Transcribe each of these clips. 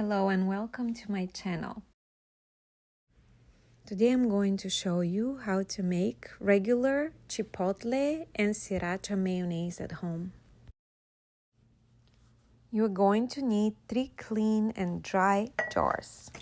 Hello and welcome to my channel. Today I'm going to show you how to make regular Chipotle and Sriracha mayonnaise at home. You're going to need 3 clean and dry jars.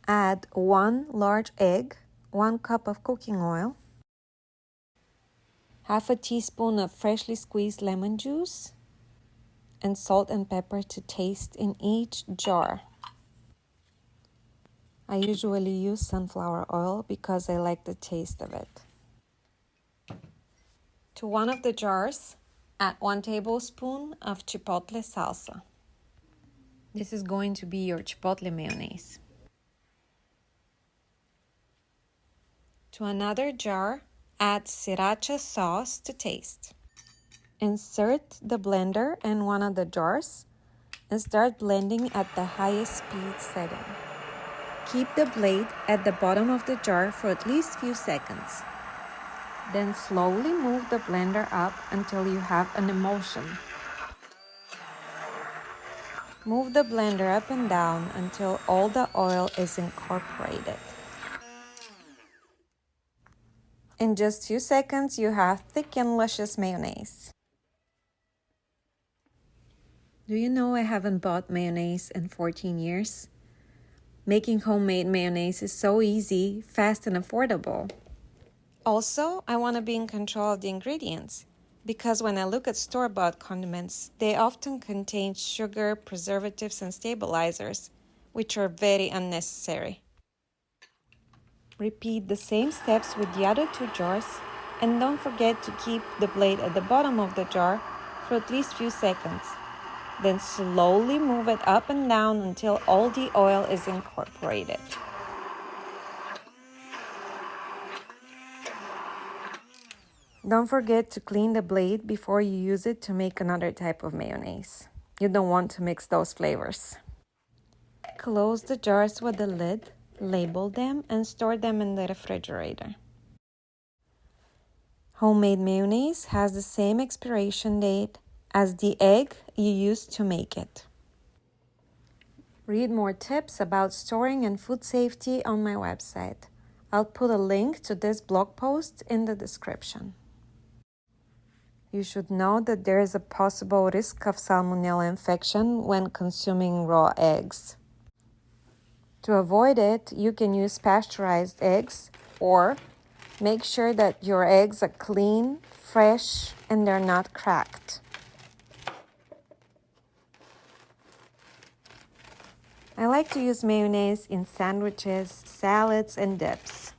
Add 1 large egg, 1 cup of cooking oil, half a teaspoon of freshly squeezed lemon juice, and salt and pepper to taste in each jar. I usually use sunflower oil because I like the taste of it. To one of the jars, add 1 tablespoon of Chipotle salsa. This is going to be your Chipotle mayonnaise. To another jar, add Sriracha sauce to taste. Insert the blender in one of the jars and start blending at the highest speed setting. Keep the blade at the bottom of the jar for at least a few seconds. Then slowly move the blender up until you have an emulsion. Move the blender up and down until all the oil is incorporated. In just a few seconds, you have thick and luscious mayonnaise. Do you know I haven't bought mayonnaise in 14 years? Making homemade mayonnaise is so easy, fast, and affordable. Also, I want to be in control of the ingredients, because when I look at store-bought condiments, they often contain sugar, preservatives, and stabilizers, which are very unnecessary. Repeat the same steps with the other 2 jars, and don't forget to keep the blade at the bottom of the jar for at least a few seconds. Then slowly move it up and down until all the oil is incorporated. Don't forget to clean the blade before you use it to make another type of mayonnaise. You don't want to mix those flavors. Close the jars with the lid, label them, and store them in the refrigerator. Homemade mayonnaise has the same expiration date as the egg you used to make it. Read more tips about storing and food safety on my website. I'll put a link to this blog post in the description. You should know that there is a possible risk of salmonella infection when consuming raw eggs. To avoid it, you can use pasteurized eggs, or make sure that your eggs are clean, fresh, and they're not cracked. I like to use mayonnaise in sandwiches, salads, and dips.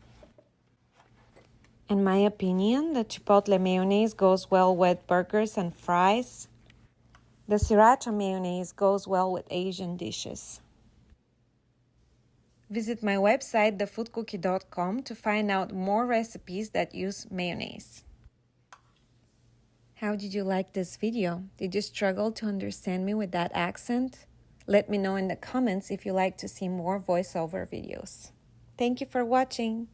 In my opinion, the Chipotle mayonnaise goes well with burgers and fries. The Sriracha mayonnaise goes well with Asian dishes. Visit my website, thefoodkooky.com, to find out more recipes that use mayonnaise. How did you like this video? Did you struggle to understand me with that accent? Let me know in the comments if you'd like to see more voiceover videos. Thank you for watching.